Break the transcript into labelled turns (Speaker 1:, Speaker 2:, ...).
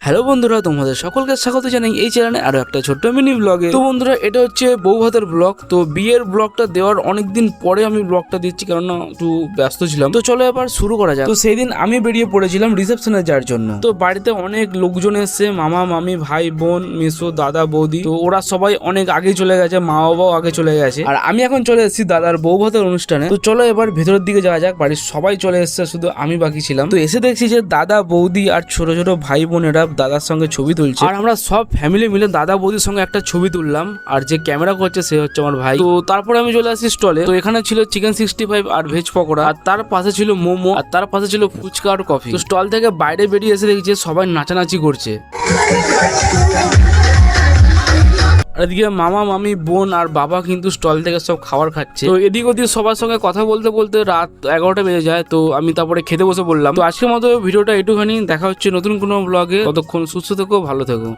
Speaker 1: Hello বন্ধুরা, তোমাদের সকলকে স্বাগত জানাই এই চ্যানেলে আরো একটা ছোট্ট মিনি ব্লগে। তো বন্ধুরা, এটা হচ্ছে বউ ভাতের ব্লগ। তো বিয়ের ব্লগটা দেওয়ার অনেকদিন পরে আমি ব্লগটা দিচ্ছি, কারণ একটু ব্যস্ত ছিলাম। তো চলো এবার শুরু করা যাক। তো সেই দিন আমি বেরিয়ে পড়েছিলাম রিসেপশনে যাওয়ার জন্য। তো বাড়িতে অনেক লোকজন এসছে, মামা মামি, ভাই বোন, মেসো, দাদা বৌদি। তো ওরা সবাই অনেক আগে চলে গেছে, মা বাবাও আগে চলে গেছে, আর আমি এখন চলে এসেছি দাদার বউ ভাতের অনুষ্ঠানে। তো চলো এবার ভেতরের দিকে যাওয়া যাক। বাড়ির সবাই চলে এসছে, শুধু আমি বাকি ছিলাম। তো এসে দেখছি যে দাদা বৌদি আর ছোট ছোট ভাই বোনেরা দাদার সঙ্গে ছবি তুলছে, আর আমরা সব ফ্যামিলি মিলে দাদা বৌদির সঙ্গে একটা ছবি তুললাম। আর যে ক্যামেরা করছে সে হচ্ছে আমার ভাই। তো তারপরে আমি চলে আসি স্টলে। তো এখানে ছিল চিকেন 65 আর ভেজ পকোড়া, আর তার পাশে ছিল মোমো, আর তার পাশে ছিল ফুচকা আর কফি। তো স্টল থেকে বাইরে বেরিয়ে এসে দেখছি সবাই নাচানাচি করছে। আর এদিকে মামা মামি বোন আর বাবা কিন্তু স্টল থেকে সব খাবার খাচ্ছে। তো এদিক ওদিক সবার সঙ্গে কথা বলতে বলতে রাত 11টা বেজে যায়। তো আমি তারপরে খেতে বসে বললাম। তো আজকের মতো ভিডিওটা একটুখানি, দেখা হচ্ছে নতুন কোনো ব্লগে। ততক্ষণ সুস্থ থেকো, ভালো থেকো।